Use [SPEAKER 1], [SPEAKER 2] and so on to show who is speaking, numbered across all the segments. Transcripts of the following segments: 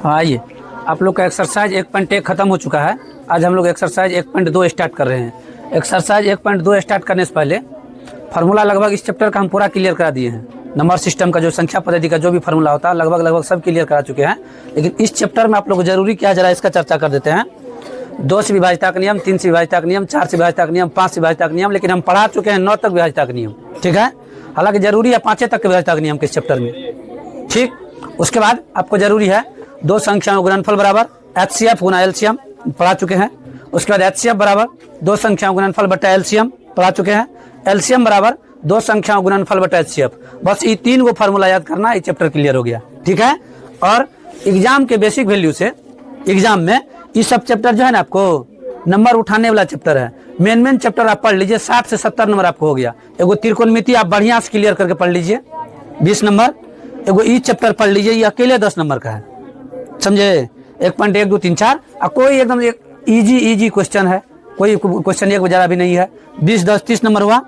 [SPEAKER 1] आइए, आप लोग का एक्सरसाइज 1.1 खत्म हो चुका है। आज हम लोग एक्सरसाइज 1.2 स्टार्ट कर रहे हैं। एक्सरसाइज 1.2 स्टार्ट करने से पहले फार्मूला लगभग इस चैप्टर का हम पूरा क्लियर करा दिए हैं। नंबर सिस्टम का जो संख्या पद्धति का जो भी फार्मूला होता है लगभग सब क्लियर करा चुके हैं। लेकिन इस चैप्टर में आप लोग जरूरी क्या जरा इसका चर्चा कर देते हैं। 2 से विभाज्यता का नियम, 3 से विभाज्यता का नियम, 4 से विभाज्यता का नियम, 5 से विभाज्यता का नियम, लेकिन हम पढ़ा चुके हैं 9 तक विभाज्यता का नियम। ठीक है, हालांकि जरूरी है 5 तक के विभाज्यता का नियम के इस चैप्टर में। ठीक, उसके बाद आपको जरूरी है 2 संख्याओं गुणनफल बराबर HCF गुना LCM पढ़ा चुके हैं। उसके बाद HCF बराबर 2 संख्याओं गुणनफल बटा LCM पढ़ा चुके हैं। LCM बराबर 2 संख्याओं गुणनफल बटा HCF। बस ये 3 को फार्मूला याद करना, ये चैप्टर क्लियर हो गया। ठीक है, और एग्जाम के बेसिक वैल्यू से एग्जाम में ये सब चैप्टर जो है ना आपको नंबर उठाने वाला चैप्टर है। मेन चैप्टर आप पढ़ लीजिए, 60 से 70 नंबर आपको हो गया। एगो त्रिकोणमिति आप बढ़िया से क्लियर करके पढ़ लीजिए 20 नंबर। एगो ई चैप्टर पढ़ लीजिए, ये अकेले 10 नंबर का है, समझे। 1.1 2 3 4 और कोई एकदम इजी क्वेश्चन है, कोई क्वेश्चन एक वजह भी नहीं है। 20 10 30 नंबर हुआ।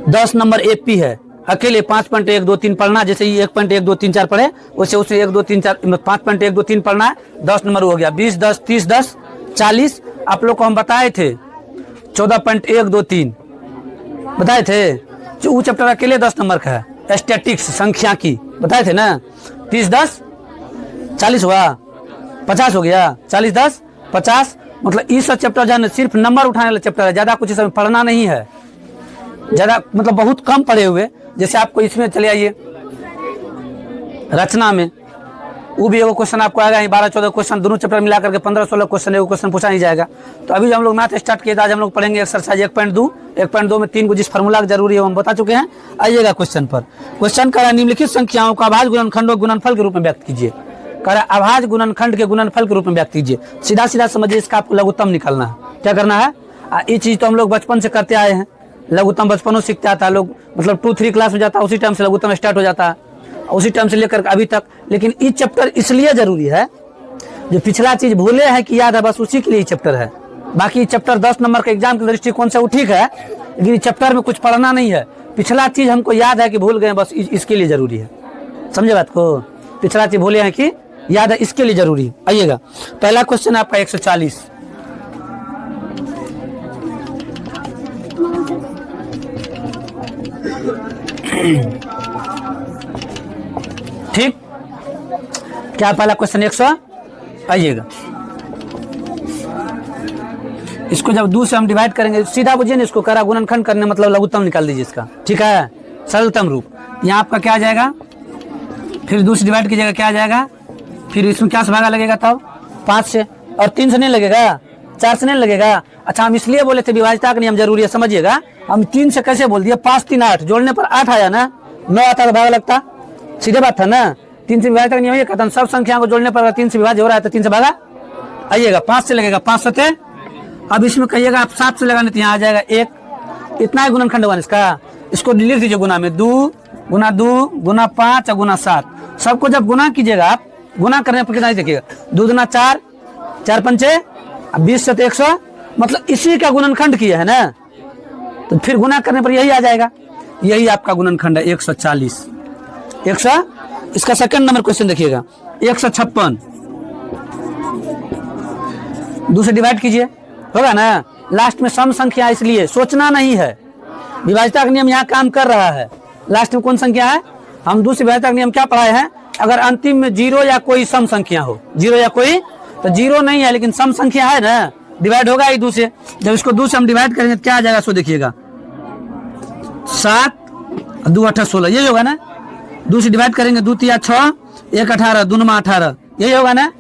[SPEAKER 1] 10 नंबर AP है, अकेले 5.1 2 3 पढ़ना। जैसे ये 1.1 2 3 4 पढ़े वैसे उसे 1 2 3 4 5.1 2 3 पढ़ना है। 10 नंबर हो गया। 20 10 30 10 40 आप लोग को हम बताए थे। 14.1 2 3 बताए थे, जो वो चैप्टर अकेले 10 नंबर का है। स्टैटिक्स संख्या की बताए थे ना। 30 10 40 हुआ, 50 हो गया। 40 10 50, मतलब इस चैप्टर जो है सिर्फ नंबर उठाने वाला चैप्टर है। ज्यादा कुछ इसमें पढ़ना नहीं है, ज्यादा मतलब बहुत कम पढ़े हुए। जैसे आपको इसमें चले आइए रचना में, वो भी एगो क्वेश्चन आपको आएगा। 12-14 क्वेश्चन दोनों चैप्टर मिला करके 15-16 क्वेश्चन एगो क्वेश्चन पूछा नहीं जाएगा। तो अभी हम लोग मैथ स्टार्ट किए थे, आज हम लोग पढ़ेंगे एक्सरसाइज 1.2 में 3 को जिस फार्मूला की जरूरी है हम बता चुके हैं। आइएगा क्वेश्चन पर। क्वेश्चन कह रहा है निम्नलिखित संख्याओं का अभाज्य गुणनखंड गुणनफल के रूप में व्यक्त कीजिए। कह रहा है अभाज्य गुणनखंड के गुणनफल के रूप में व्यक्त कीजिए। सीधा समझिए, इसका आपको लघुत्तम निकालना है। क्या करना है, ये चीज तो हम लोग बचपन से करते आए हैं। लघुत्तम बचपनों सीखते आता है लोग, मतलब 2-3 क्लास में जाता है उसी टाइम से लघुत्तम स्टार्ट हो जाता है, उसी टाइम से लेकर अभी तक। लेकिन ये चैप्टर इसलिए जरूरी है, जो पिछला चीज भूले हैं कि याद है, बस उसी के लिए चैप्टर है। बाकी चैप्टर 10 नंबर के एग्जाम के दृष्टिकोण से वो ठीक है, लेकिन चैप्टर में कुछ पढ़ना नहीं है। पिछला चीज हमको याद है कि भूल गए, बस इसके लिए जरूरी है। समझे बात को, पिछला चीज भूले हैं कि याद है, इसके लिए जरूरी है। आइएगा, पहला क्वेश्चन आपका 140। ठीक, क्या पहला क्वेश्चन 100। आइएगा, इसको जब 2 से हम डिवाइड करेंगे सीधा बुझिए ना, इसको करा गुणनखंड करने मतलब लघुत्तम निकाल दीजिए इसका। ठीक है, सरलतम रूप। यहाँ आपका क्या आ जाएगा, फिर 2 से डिवाइड कीजिएगा, क्या आ जाएगा, फिर इसमें क्या से भागा लगेगा तब 5 से, और 3 से नहीं लगेगा, 4 से नहीं लगेगा। अच्छा, हम इसलिए बोले थे विभाज्यता का नियम जरूरी है, समझिएगा। हम 3 से कैसे बोल दिए, 5 3 8 जोड़ने पर 8 आया ना, 9 आता तो भागा लगता, सीधे बात था ना। 3 से विभाज्यता का नियम ये कहता है सब संख्याओं को जोड़ने पर 3 से विभाज्य हो रहा है तो 3 से भागा। आइएगा, 5 से लगेगा, 5 7। अब इसमें कहिएगा आप 7 से लगाने तो यहाँ आ जाएगा 1। इतना ही गुणनखंड होगा इसका। इसको लिख दीजिए गुना में, 2 गुना 2 गुना 5 और गुना 7। सबको जब गुना कीजिएगा आप, गुना करने पर कितना देखिएगा, 2 दूना 4 4 पंचे 20 से 100, मतलब इसी का गुणनखंड किया है ना, तो फिर गुना करने पर यही आ जाएगा। यही आपका गुणनखंड है 140। 100, इसका सेकंड नंबर क्वेश्चन देखिएगा 156। 2 से डिवाइड कीजिए, होगा ना। लास्ट में सम संख्या, इसलिए सोचना नहीं है। विभाज्यता का नियम यहाँ काम कर रहा है। लास्ट में कौन संख्या है, हम 2 से विभाज्यता का नियम क्या पढ़ाए हैं, अगर अंतिम में 0 या कोई सम संख्या हो, 0 या कोई, तो 0 नहीं है लेकिन सम संख्या है ना, डिवाइड होगा ही 2 से। जब इसको 2 से हम डिवाइड करेंगे तो क्या आ जाएगा, सो देखिएगा 7 2 8 16, यही होगा ना। 2 से डिवाइड करेंगे 2 3 6 1 18 2 9 18, यही होगा ना।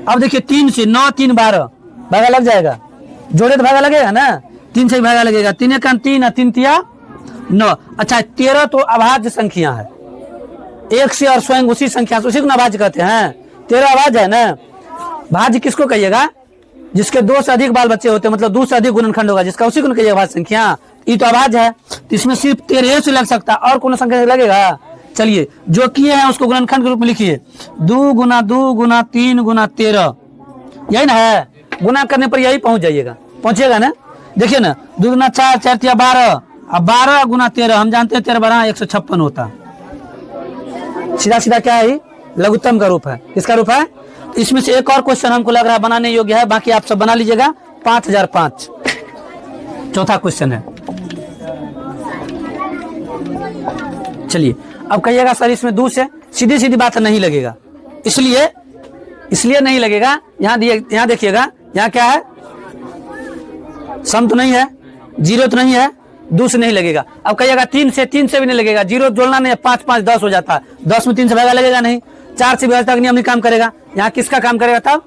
[SPEAKER 1] अब देखिए 3 से 9 3 12 भागा लग जाएगा, जोड़े तो भागा लगेगा ना, 3 से ही भागा लगेगा। 3 1 3 3 3 9। अच्छा, 13 तो अभाज्य संख्या है, 1 से और स्वयं उसी संख्या से, उसी को अभाज्य कहते हैं। 13 अभाज्य है ना। भाज्य किसको कहिएगा, जिसके 2 से अधिक बाल बच्चे होते हैं, मतलब 2 से अधिक गुणनखंड होगा, जिसका उसी को कहिएगा भाज्य संख्या। ये तो अभाज्य है, तो इसमें सिर्फ 13 से लग सकता, और कौन संख्या से लगेगा। चलिए, जो किए हैं उसको गुणनखंड के रूप में लिखिए, 2 गुना 2 गुना 3 गुना 13, यही ना है। गुना करने पर यही पहुंच जाइएगा, पहुंचेगा ना। देखिए ना, 2 गुना 4 4 3 12, अब 12 गुना 13 हम जानते हैं 13 12 156 होता। सीधा क्या है, लघुत्तम का रूप है। किसका रूप है? इसमें से एक और क्वेश्चन हमको लग रहा है बनाने योग्य है, बाकी आप सब बना लीजिएगा। 5005 चौथा क्वेश्चन है। चलिए अब कहिएगा सर इसमें दूर से सीधी सीधी बात नहीं लगेगा, इसलिए नहीं लगेगा। यहाँ देखिएगा, यहाँ क्या है? सम तो नहीं है, जीरो तो नहीं है, दो से नहीं लगेगा। अब कहिएगा तीन से भी नहीं लगेगा, जीरो जोड़ना नहीं है, 5 5 10 हो जाता है, 10 में 3 से भागा लगेगा नहीं, 4 से विभाज्यता का नियम नहीं काम करेगा। यहाँ किसका काम करेगा तब?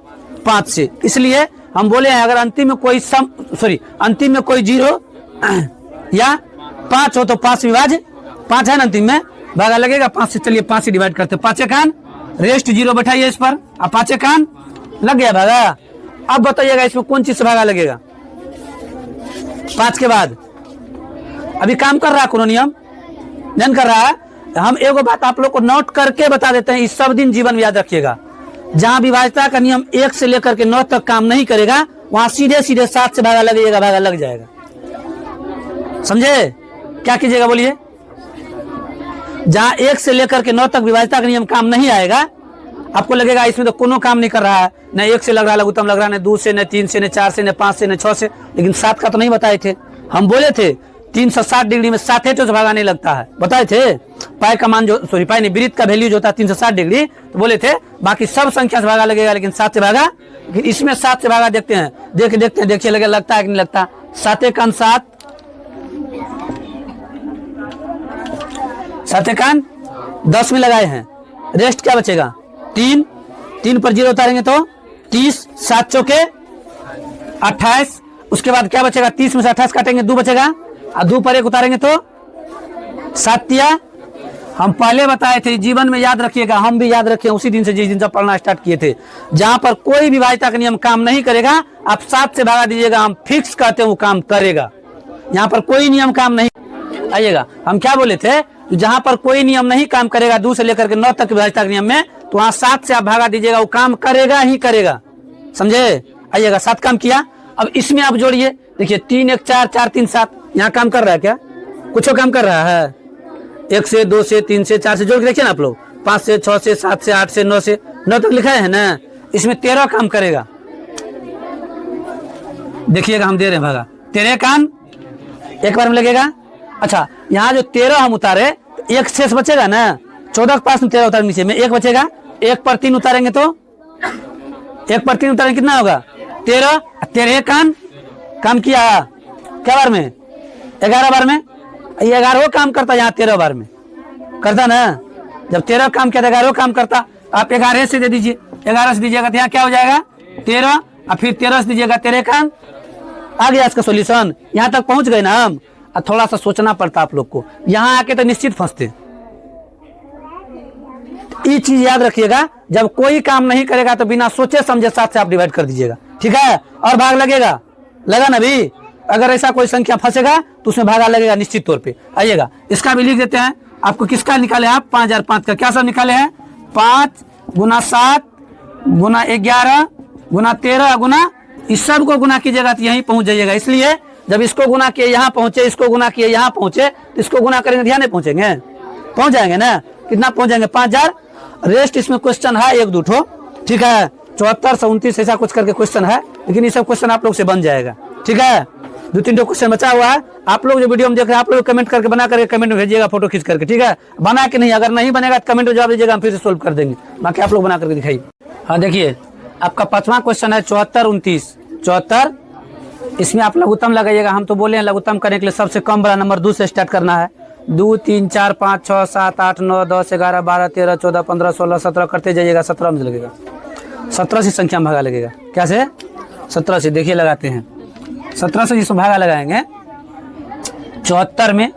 [SPEAKER 1] 5 से। इसलिए हम बोले हैं अगर अंतिम में कोई जीरो या 5 हो तो 5 विभाज्य 5 है ना, अंतिम में भागा लगेगा 5 से। चलिए 5 से डिवाइड करते, 5 कान रेस्ट जीरो बैठाइए इस पर, अब 5 कान लग गया भागा। अब बताइएगा इसमें कौन चीज से भागा लगेगा 5 के बाद? अभी काम कर रहा है कोनो नियम? नहीं कर रहा है। हम एगो बात आप लोग को नोट करके बता देते हैं, इस सब दिन जीवन में याद रखिएगा। जहां विभाज्यता का नियम 1 से लेकर के 9 तक काम नहीं करेगा, वहां सीधे 7 से भागा लगेगा, भागा लग जाएगा। समझे? क्या कीजिएगा बोलिए? जहां 1 से लेकर के 9 तक विभाज्यता का नियम काम नहीं आएगा, आपको लगेगा इसमें तो कोनो काम नहीं कर रहा है, न 1 से लग रहा है लघुत्तम लग रहा है, न 2 से, न 3 से, न 4 से, न 5 से, न 6 से। लेकिन 7 का तो नहीं बताए थे। हम बोले थे 360 डिग्री में 7 है तो भागा नहीं लगता है, बताए थे। पाई का मान जो पाई नहीं, वृत्त का वैल्यू जो होता है 360 डिग्री, तो बोले थे बाकी सब संख्या से भागा लगेगा, लेकिन 7 से भागा। लेकिन इसमें 7 से भागा देखते हैं, देखिए लगे लगता है कि नहीं लगता। 7 कान 7, 7 कान 10 में लगाए हैं, रेस्ट क्या बचेगा? 3 पर 0 उतारेंगे तो 30, 7 चौके 28। उसके बाद क्या बचेगा? 30 में से 28 काटेंगे 2 बचेगा, और 2 पर 1 उतारेंगे तो 7 तिया। हम पहले बताए थे, जीवन में याद रखिएगा, हम भी याद रखें उसी दिन से जिस दिन से पढ़ना स्टार्ट किए थे। जहां पर कोई विभाज्यता का नियम काम नहीं करेगा, आप 7 से भागा दीजिएगा, हम फिक्स कहते हैं वो काम करेगा। यहाँ पर कोई नियम काम नहीं आइएगा। हम क्या बोले थे? जहां पर कोई नियम नहीं काम करेगा 2 से लेकर के 9 तक विभाज्यता के नियम में, तो वहां 7 से आप भागा दीजिएगा, वो काम करेगा ही करेगा। समझे? आइएगा, 7 काम किया। अब इसमें आप जोड़िए, देखिए 3 1 4 4 3 7, यहाँ काम कर रहा है क्या? कुछ काम कर रहा है? 1 से 2 से 3 से 4 से जोड़ के देखिए ना आप लोग, 5 से 6 से 7 से 8 से 9 से 9 तक लिखा है ना। इसमें 13 काम करेगा। देखिएगा हम दे रहे हैं भागा, 13 काम एक बार में लगेगा। अच्छा, यहाँ जो 13 हम उतारे तो 1 शेष बचेगा ना, 14 के पास में 13 उतारे, नीचे में 1 बचेगा। 1 पर 3 उतारेंगे तो 1 पर 3 उतारेंगे कितना होगा? 13। 13 काम किया क्या बार में? 11 बार में। 11 काम करता, यहाँ 13 बार में करता ना। जब 13 काम किया 11 काम करता, आप 11 से दे दीजिए, 11 से दीजिएगा तो यहाँ क्या हो जाएगा? 13, और फिर 13 से दीजिएगा 13 काम। आ गया इसका सोल्यूशन। यहाँ तक पहुंच गए ना हम। थोड़ा सा सोचना पड़ता आप लोग को, यहाँ आके तो निश्चित फंसते। ये चीज याद रखिएगा, जब कोई काम नहीं करेगा तो बिना सोचे समझे 7 से आप डिवाइड कर दीजिएगा, ठीक है? और भाग लगेगा, लगा ना भी? अगर ऐसा कोई संख्या फंसेगा तो उसमें भागा लगेगा निश्चित तौर पे। आइएगा, इसका भी लिख देते हैं। आपको किसका निकाले? आप 5005 का क्या सब निकाले हैं? 5 गुना 7 गुना 11 गुना 13 गुना, इस सब को गुना कीजिएगा तो यहीं पहुंच जाइएगा। इसलिए जब इसको गुना किए यहाँ पहुंचे, इसको गुना किए यहाँ पहुंचे, तो इसको गुना करेंगे ध्यान नहीं पहुंचेंगे? पहुंच जाएंगे ना। कितना पहुंच जाएंगे? 5000। रेस्ट इसमें क्वेश्चन है 1 2 ठो, ठीक है? 74 से 29 ऐसा कुछ करके क्वेश्चन है, लेकिन ये सब क्वेश्चन आप लोग से बन जाएगा, ठीक है? 2-3 क्वेश्चन बचा हुआ है। आप लोग जो वीडियो में देख रहे हैं, आप लोग कमेंट करके बना करके कमेंट में भेजिएगा, फोटो खींच करके, ठीक है? बना के नहीं, अगर नहीं बनेगा तो कमेंट में जवाब दीजिएगा, हम फिर से सोल्व कर देंगे। बाकी आप लोग बना करके दिखाइए। हाँ देखिए, आपका 5वां क्वेश्चन है 74 29। 74 इसमें आप लघुत्तम लगाइएगा। हम तो बोले हैं लघुत्तम करने के लिए सबसे कम बड़ा नंबर 2 से स्टार्ट करना है। 2 3 4 5 6 7 8 9 10 11 12 13 14 15 16 17 करते जाइएगा, 17 में लगेगा। 17 से संख्या में भागा लगेगा। क्या से? 17 से। देखिए लगाते हैं, 17 से जिसमें भागा लगाएंगे 74 में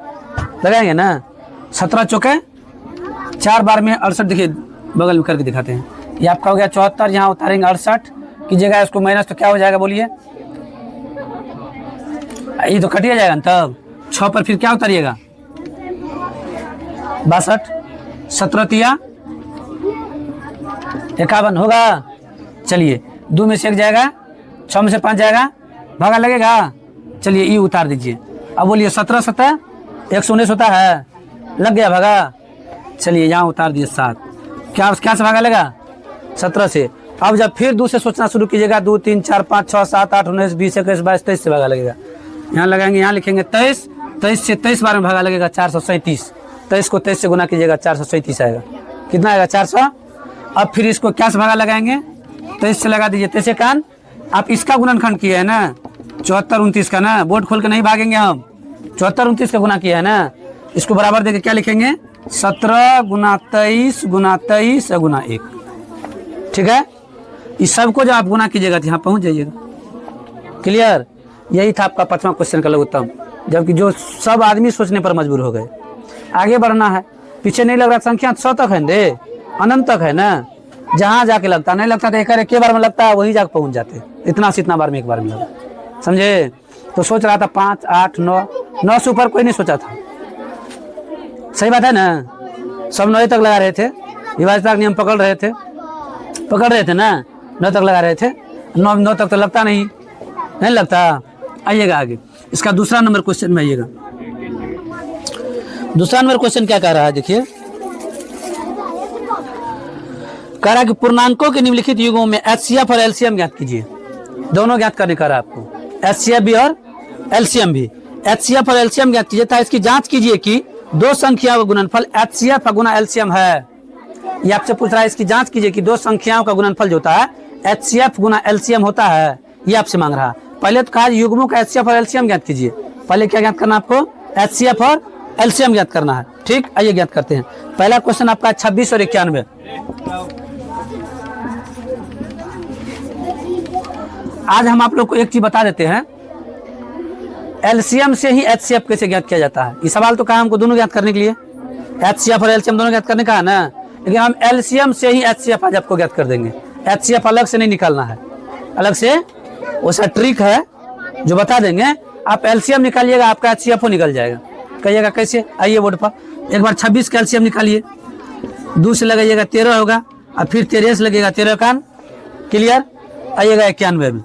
[SPEAKER 1] लगाएंगे ना। 17 चौके 4 बार में 68। देखिए बगल में करके दिखाते हैं। ये आपका हो गया 74, यहाँ उतारेंगे 68 कीजिएगा, इसको माइनस तो क्या हो जाएगा बोलिए? ये तो कटिया जाएगा ना। तब 6 पर फिर क्या उतारिएगा? 62। 17 तिया 51 होगा। चलिए 2 में से 1 जाएगा, 6 में से 5 जाएगा, भागा लगेगा। चलिए ये उतार दीजिए। अब बोलिए 17 17 119 होता है, लग गया भागा। चलिए यहाँ उतार दिए 7। क्या क्या से भागा लेगा 17 से। अब जब फिर 2 से सोचना शुरू कीजिएगा 2 3 4 5 6 7 8 19 20 21 22 23 से भागा लगेगा। यहाँ लगाएंगे, यहाँ लिखेंगे 23, 23 से 23 बार में भागा लगेगा 437। 23 को 23 से गुना कीजिएगा 437 आएगा। कितना आएगा 400। अब फिर इसको क्या से भागा लगाएंगे 23 से लगा दीजिए। 23 कान आप इसका गुणनखंड किए है ना 74 29 का ना, बोर्ड खोल के नहीं भागेंगे हम। 74 29 का गुना किया है ना, इसको बराबर देके क्या लिखेंगे 17 गुना 23 गुना 23 गुना 1। ठीक है, इस सब को जब आप गुना कीजिएगा तो यहाँ पहुँच जाइएगा। क्लियर, यही था आपका 5वां क्वेश्चन का लघुत्तम। जबकि जो सब आदमी सोचने पर मजबूर हो गए। आगे बढ़ना है, पीछे नहीं लग रहा, संख्या 100 तक है रे, अनंत तक है ना। जहाँ जाके लगता नहीं लगता तो एक बार में लगता है, वही जाके पहुँच जाते। इतना से इतना बार में एक बार में लगा, समझे। तो सोच रहा था 5 8 9 से ऊपर कोई नहीं सोचा था। सही बात है ना, सब 9 तक लगा रहे थे, विभाज्यता का नियम पकड़ रहे थे ना, 9 तक लगा रहे थे। 9 तक तो लगता नहीं लगता। आइएगा आगे, इसका दूसरा नंबर क्वेश्चन में आइएगा। दूसरा नंबर क्वेश्चन क्या कह रहा है, देखिए। कह रहा है कि पूर्णांकों के निम्नलिखित युगों में एचसीएफ और एलसीएम ज्ञात कीजिए। दोनों ज्ञात करने का रहा आपको, एचसीएफ भी और एलसीएम भी। एचसीएफ और एलसीएम ज्ञात कीजिए, था इसकी जांच कीजिए कि दो संख्याओं का गुणनफल एचसीएफ गुना एलसीएम है। ये आपसे पूछ रहा है, इसकी जांच कीजिए कि दो संख्याओं का गुणनफल जो होता है एचसीएफ गुना एलसीएम होता है। ये आपसे मांग रहा है। पहले तो कहा युग्मों का एचसीएफ और एलसीएम ज्ञात कीजिए। पहले क्या ज्ञात करना आपको, एचसीएफ और एलसीएम ज्ञात करना है। ठीक, आइए ज्ञात करते हैं। पहला क्वेश्चन आपका 26 और 91। आज हम आप लोग को एक चीज बता देते हैं, एलसीएम से ही एचसीएफ कैसे ज्ञात किया जाता है। ये सवाल तो कहा हमको दोनों ज्ञात करने के लिए, एचसीएफ और एलसीएम दोनों ज्ञात करने का है ना, लेकिन हम एलसीएम से ही एचसीएफ आज आपको ज्ञात कर देंगे। एचसीएफ अलग से नहीं निकालना है, अलग से वैसा ट्रिक है जो बता देंगे। आप एलसीएम निकालिएगा, आपका एचसीएफ निकल जाएगा। कहिएगा कैसे, आइए बोर्ड पर एक बार 26 का एलसीएम निकालिए। 2 से लगाइएगा 13 होगा, और फिर 13 से लगेगा 13 कान। क्लियर, आइएगा 91 में।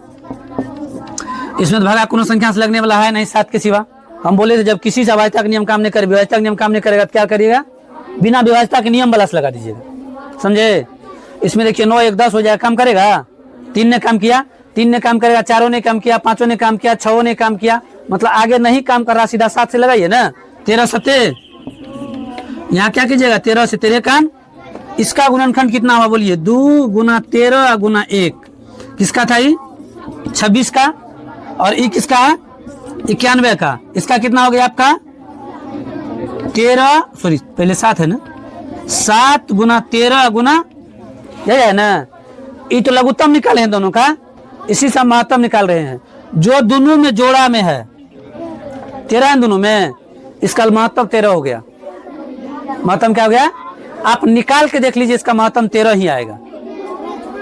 [SPEAKER 1] इसमें तो भागा कोनो संख्या से लगने वाला है नहीं 7 के सिवा। हम बोले थे जब किसी से विभाज्यता का नियम काम नहीं करे, विभाज्यता का नियम काम नहीं करेगा तो क्या करिएगा, बिना विभाज्यता के नियम वाला से लगा दीजिएगा। समझे। इसमें देखिए 9 1 10 हो जाएगा, काम करेगा। 3 ने काम किया, 3 ने काम करेगा, 4 ने काम किया, 5 ने काम किया, 6 ने काम किया, मतलब आगे नहीं काम कर रहा, सीधा 7 से लगाइए ना। 13 7, यहाँ क्या कीजिएगा 13 से 13 कान। इसका गुणनखंड कितना हुआ बोलिए, 2 गुना 13 गुना 1। किसका था ये 26 का, और ये किसका है 91 का। इसका कितना हो गया आपका 13, सॉरी पहले 7 है ना, 7 गुना 13 गुना, यही है ना। ये तो लघुत्तम निकाले हैं दोनों का, इसी से महत्तम निकाल रहे हैं। जो दोनों में जोड़ा में है 13 है दोनों में, इसका महत्तम 13 हो गया। महत्तम क्या हो गया, आप निकाल के देख लीजिए, इसका महत्तम 13 ही आएगा।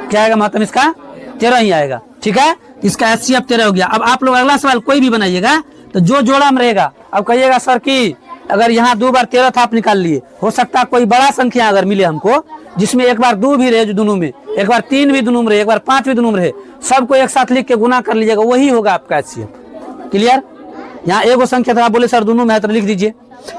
[SPEAKER 1] क्या आएगा महत्तम, इसका 13 ही आएगा। ठीक है, इसका एचसीएफ 13 हो गया। अब आप लोग अगला सवाल कोई भी बनाइएगा तो जो जोड़ा में रहेगा, अब कहिएगा सर कि अगर यहाँ 2 बार 13 था आप निकाल लिए, हो सकता है कोई बड़ा संख्या अगर मिले हमको जिसमें एक बार 2 भी रहे जो दोनों में, एक बार 3 भी दोनों में रहे, एक बार 5 भी दोनों में रहे, सबको एक साथ लिख के गुना कर लीजिएगा, वही होगा आपका एचसीएफ। क्लियर। यहाँ एगो संख्या था, आप बोले सर दोनों में है तो लिख दीजिए।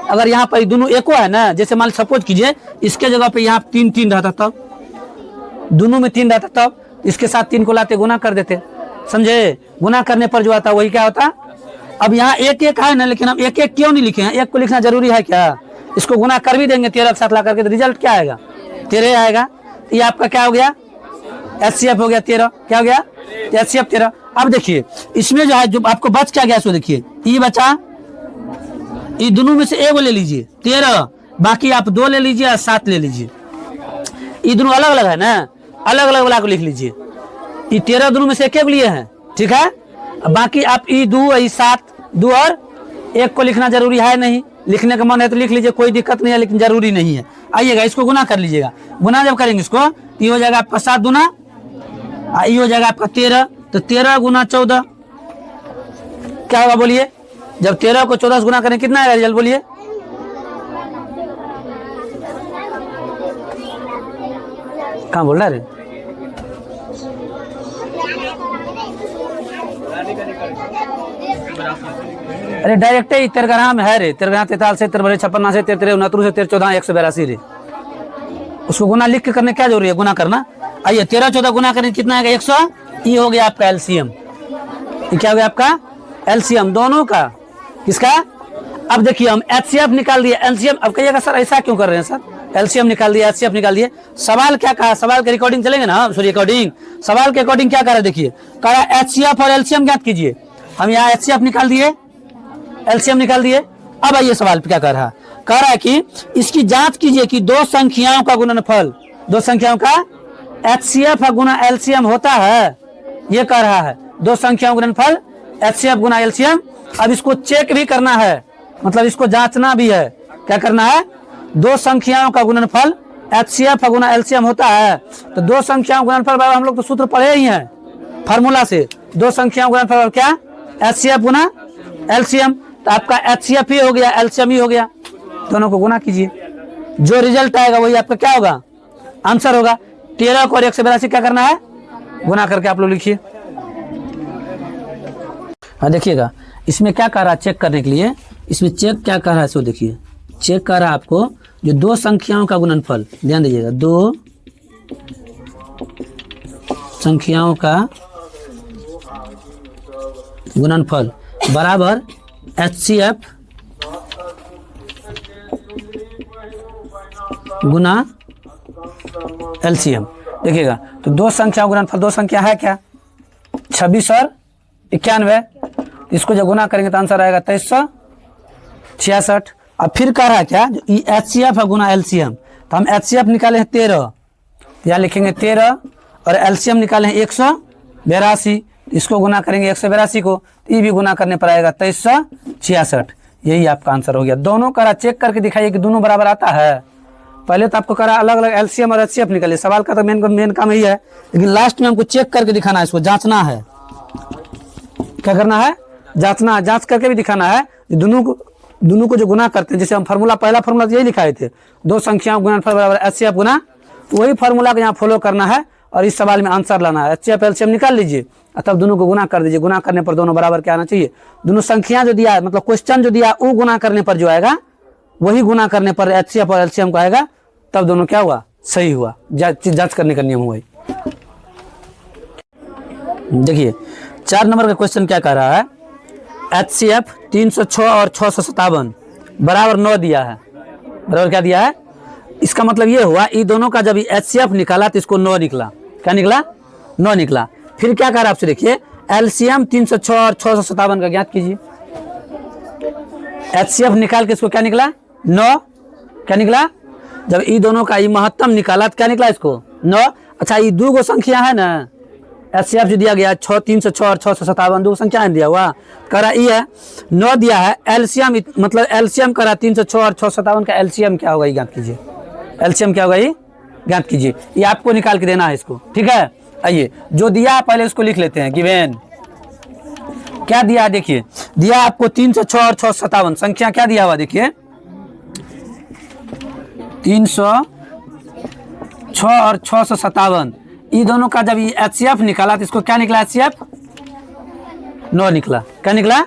[SPEAKER 1] अगर यहाँ पर दोनों एको है ना, जैसे मान सपोज कीजिए इसके जगह पे यहाँ 3 3 रहता, तब दोनों में 3 रहता, तब इसके साथ 3 को लाते गुना कर देते। समझे। गुना करने पर जो आता वही क्या होता। अब यहाँ 1 1 है ना, लेकिन हम 1 1 क्यों नहीं लिखे हैं, 1 को लिखना जरूरी है क्या। इसको गुना कर भी देंगे 13 के साथ ला करके, तो रिजल्ट क्या आएगा 13 आएगा। ये आपका क्या हो गया एचसीएफ हो गया 13। क्या हो गया एचसीएफ 13। अब देखिए इसमें जो है जो आपको बच क्या गया, सो देखिए ये बचा, ये दोनों में से एगो ले लीजिए 13, बाकी आप 2 ले लीजिए और 7 ले लीजिए। ये दोनों अलग अलग है ना, अलग अलग वाला को लिख लीजिए। ये 13 दोनों में से एक लिए हैं, ठीक है। बाकी आप ई 2 ई 7 2 और 1 को लिखना जरूरी है नहीं, लिखने का मन है तो लिख लीजिए, कोई दिक्कत नहीं है, लेकिन जरूरी नहीं है। आइएगा इसको गुना कर लीजिएगा। गुना जब करेंगे इसको ये हो जाएगा आपका 7 दूना, ये हो जाएगा आपका 13, तो 13 गुना 14 क्या होगा बोलिए। जब 13 को 14 से गुना करें कितना आएगा रिजल्ट बोलिए। कहाँ बोल रहा है, अरे डायरेक्ट ही 13 है रे, 13 43 से 13 56 से 13 69 से 13 14 182 रे। उसको गुना लिख के करने क्या जरूरी है, गुना करना। आइए 13 14 गुना करें कितना आएगा 100। ये हो गया आपका एलसीएम। ये क्या हो गया आपका एलसीएम दोनों का, किसका। अब देखिए हम एचसीएफ निकाल दिए, एलसीएम। अब कहिएगा सर ऐसा क्यों कर रहे हैं सर, एलसीएम निकाल दिया एचसीएफ निकाल दिए। सवाल क्या कहा, सवाल के रिकॉर्डिंग चलेंगे ना, सॉरी रिकॉर्डिंग, सवाल के अकॉर्डिंग क्या करा देखिए, कहा एचसीएफ और एलसीएम ज्ञात कीजिए। हम यहाँ एचसीएफ निकाल दिए, एलसीएम निकाल दिए। अब आइए सवाल पे क्या कह रहा है कि इसकी जांच कीजिए कि दो संख्याओं का गुणनफल, दो संख्याओं का एचसीएफ गुना एलसीएम होता है। ये कह रहा है दो संख्याओं का गुणनफल एचसीएफ गुना एलसीएम। अब इसको चेक भी करना है, मतलब इसको जांचना भी है। क्या करना है, दो संख्याओं का गुणनफल एचसीएफ गुना एलसीएम होता है। तो दो संख्याओं का गुणनफल हम लोग तो सूत्र पढ़े ही हैं फार्मूला से, दो संख्याओं का गुणनफल क्या एचसीएफ गुना एलसीएम। तो आपका एचसीएफ ही हो गया, एलसीएम ही हो गया, दोनों को गुना कीजिए, जो रिजल्ट आएगा वही आपका क्या होगा, आंसर होगा। 13 को और 182 क्या करना है, गुना करके आप लोग लिखिए। हाँ देखिएगा इसमें क्या कर रहा है चेक करने के लिए, इसमें चेक क्या कर रहा है सो देखिए, चेक कर रहा है आपको जो दो संख्याओं का गुणनफल, ध्यान दीजिएगा, दो संख्याओं का गुणनफल बराबर एचसीएफ गुना एलसीएम। देखिएगा तो दो संख्याओं का गुणनफल, दो संख्या है क्या 26 और 91, इसको जब गुना करेंगे तो आंसर आएगा 2366। अब फिर कह रहा है क्या एचसीएफ है गुना एलसीएम, तो हम एचसीएफ निकाले हैं 13, यहाँ लिखेंगे 13 और एलसीएम निकाले हैं 182, इसको गुना करेंगे 182 को, ये भी गुना करने पर आएगा 2366। यही आपका आंसर हो गया। दोनों करा चेक करके दिखाइए कि दोनों बराबर आता है। पहले तो आपको करा अलग अलग एलसीएम और एचसीएफ निकालिए, सवाल का तो मेन काम यही है, लेकिन लास्ट में हमको चेक करके दिखाना है, इसको जांचना है। क्या करना है, जांचना, जांच करके भी दिखाना है। दोनों को जो गुना करते हैं, जैसे हम फार्मूला, पहला फार्मूला यही लिखाए थे, दो संख्याओं गुणनफल बराबर एचसीएफ गुना, तो वही फार्मूला को यहाँ फॉलो करना है और इस सवाल में आंसर लाना है। एचसीएफ एलसीएम निकाल लीजिए और तब दोनों को गुना कर दीजिए। गुना करने पर दोनों बराबर क्या आना चाहिए, दोनों संख्या जो दिया है, मतलब क्वेश्चन जो दिया वो गुना करने पर जो आएगा वही गुना करने पर एचसीएफ और एलसीएम को आएगा, तब दोनों क्या हुआ, सही हुआ। जांच करने का नियम हुआ। देखिए 4 नंबर का क्वेश्चन क्या कह रहा है, एचसीएफ 306 और 657 बराबर 9 दिया है, बराबर क्या दिया है। इसका मतलब ये हुआ इन दोनों का जब एचसीएफ निकाला तो इसको 9 निकला, क्या निकला 9 निकला। फिर क्या कह रहा है आपसे देखिए, एलसीएम 306 और 657 का ज्ञात कीजिए। एचसीएफ निकाल के इसको क्या निकला 9, क्या निकला, जब ई दोनों का ये महत्तम निकाला तो क्या निकला इसको 9। अच्छा ये दो गो संख्या है ना, एचसीएफ जो दिया गया 306 और 657 दो संख्या है दिया हुआ, करा ये है 9 दिया है। एलसीएम मतलब एलसीएम करा 306 और 657 का एलसीएम क्या होगा ये ज्ञात कीजिए, एलसीएम क्या होगा ये ज्ञात कीजिए। ये आपको निकाल के देना है इसको, ठीक है। आइए जो दिया पहले उसको लिख लेते हैं, गिवन क्या दिया, देखिए दिया आपको 306 और 657 संख्या क्या दिया हुआ, देखिए 306 और 657 ये दोनों का जब ये एचसीएफ निकाला तो इसको क्या निकला, एचसीएफ 9 निकला। क्या निकला,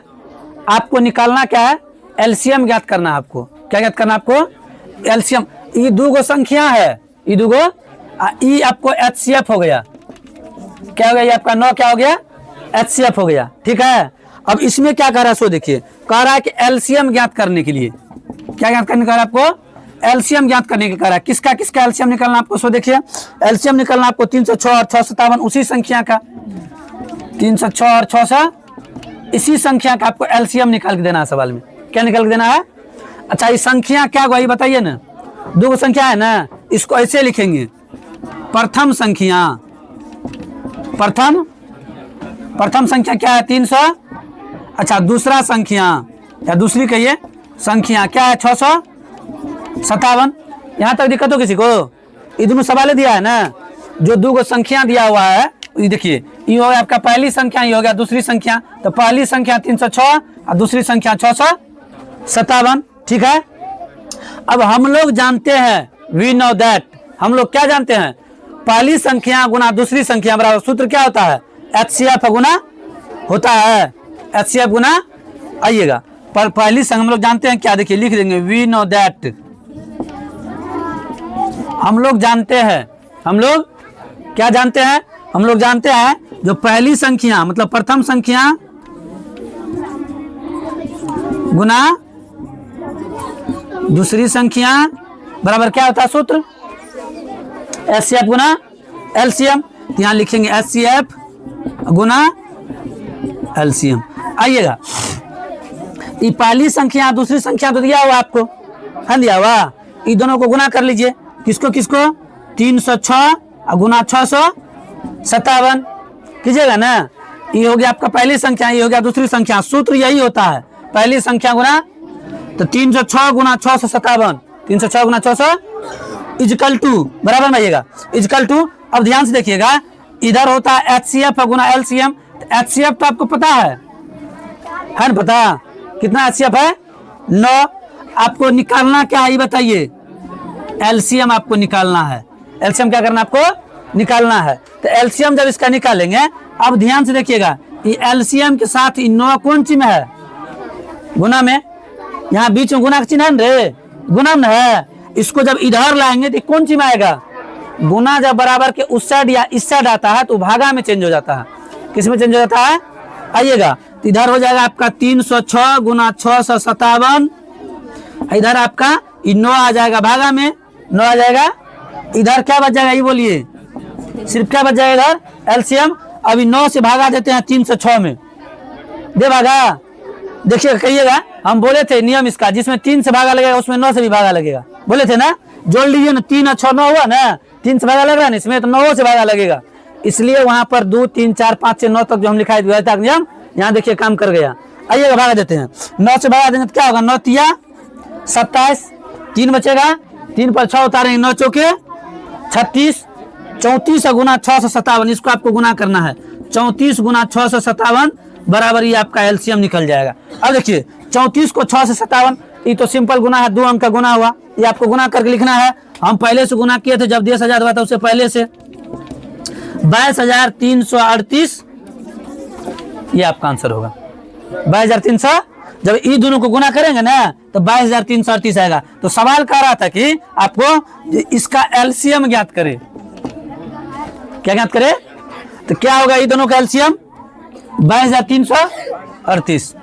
[SPEAKER 1] आपको निकालना क्या है, एलसीएम ज्ञात करना है आपको। क्या ज्ञात करना है आपको, एलसीएम। ये दो गो संख्या है, ये दो गो, ये आपको एचसीएफ हो गया, क्या हो गया, ये आपका 9 क्या हो गया, एचसीएफ हो गया, ठीक है। अब इसमें क्या कह रहा है सो देखिए, कह रहा है कि एलसीएम ज्ञात करने के लिए, क्या ज्ञात करने का आपको, एलसीएम ज्ञात करने के कह रहा है। किसका किसका एलसीएम निकालना आपको, सो देखिए एलसीएम निकालना आपको 306 और 657 उसी संख्या का, 306 और 600 इसी संख्या का आपको एलसीएम निकाल के देना है। सवाल में क्या निकाल के देना है, अच्छा ये संख्या क्या हुआ ये बताइए ना, दो संख्या है ना, इसको ऐसे लिखेंगे, प्रथम संख्या, प्रथम संख्या क्या है 300, अच्छा दूसरा संख्या या दूसरी कहिए संख्या क्या है 657। यहाँ तक दिक्कत हो किसी को, ये दोनों सवाल दिया है ना, जो दो गो संख्या दिया हुआ है, ये देखिए ये हो गया आपका पहली संख्या, ये हो गया दूसरी संख्या, तो पहली संख्या 306 और दूसरी संख्या 657, ठीक है। अब हम लोग जानते हैं, वी नो दैट, हम लोग क्या जानते हैं, पहली संख्या गुना दूसरी संख्या बराबर सूत्र क्या होता है, एचसीएफ गुना होता है, एचसीएफ गुना। आइएगा पर पहली संख्या हम लोग जानते हैं क्या, देखिए लिख देंगे, वी नो दैट हम लोग जानते हैं, हम लोग क्या जानते हैं? हम लोग जानते हैं जो पहली संख्या मतलब प्रथम संख्या गुना दूसरी संख्या बराबर क्या होता है सूत्र? एचसीएफ गुना एलसीएम। यहां लिखेंगे एचसीएफ गुना एलसीएम। आइएगा, ये पहली संख्या दूसरी संख्या तो दिया हुआ आपको, है दिया हुआ, ये दोनों को गुना कर लीजिए। किसको किसको? 306 गुना 657 कीजिएगा ना। ये हो गया आपका पहली संख्या, ये हो गया दूसरी संख्या। सूत्र यही होता है, पहली संख्या गुना तो 306 गुना 657, 306 गुना 600 इजकल टू बराबर में आइएगा इजकल टू। अब ध्यान से देखिएगा, इधर होता है एचसीएफ गुना एलसीएम। एचसीएफ तो आपको पता है ना? पता कितना एचसीएफ है? 9। आपको निकालना क्या है ये बताइए? एलसीएम आपको निकालना है। एलसीएम क्या करना आपको? निकालना है। तो एलसीएम जब इसका निकालेंगे, अब ध्यान से देखिएगा, ये एलसीएम के साथ 9 कौन ची में है? गुना में। यहाँ बीच में गुना का चिन्ह है रे, गुना में है। इसको जब इधर लाएंगे तो कौन ची में आएगा? गुना जब बराबर के उस साइड या इस साइड आता है तो भागा में चेंज हो जाता है। किस में चेंज हो जाता है? आइएगा, तो इधर हो जाएगा आपका 306 गुना 657। इधर आपका 9 आ जाएगा भागा में, 9 आ जाएगा। इधर क्या बच जाएगा ये बोलिए? सिर्फ क्या बच जाएगा इधर? एलसीएम। अभी 9 से भागा देते हैं 306 में, दे भागा। देखिए कहिएगा, हम बोले थे नियम इसका, जिसमें 3 से भागा लगेगा उसमें 9 से भी भागा लगेगा, बोले थे ना। जोड़ लीजिए ना, 3 और 6 9 हुआ ना, 3 से भागा लग रहा है ना, इसमें तो 9 से भागा लगेगा। इसलिए वहां पर 2 3 4 5 से 9 तक जो हम लिखा है नियम, यहाँ देखिए काम कर गया। आइएगा भागा देते हैं, 9 से भागा देंगे तो क्या होगा? 9 तिया 27, 3 बचेगा, 3 पर 6 उतारेंगे, 9 चौके 36, 34 गुना 657। इसको आपको गुना करना है, 34 गुना 657 बराबर ये आपका एलसीएम निकल जाएगा। अब देखिए 34 को 6 से 57, ये तो सिंपल गुना है, 2 अंक का गुना हुआ। ये आपको गुना करके लिखना है। हम पहले से गुना किए थे जब 10,000 हुआ था, उससे पहले से 22,338 ये आपका आंसर होगा। 22,300 जब ये दोनों को गुना करेंगे ना तो 22,338 आएगा। तो सवाल कह रहा था कि आपको इसका एलसीएम ज्ञात करे। क्या ज्ञात करे? तो क्या होगा ये दोनों का एलसीएम? 22,338।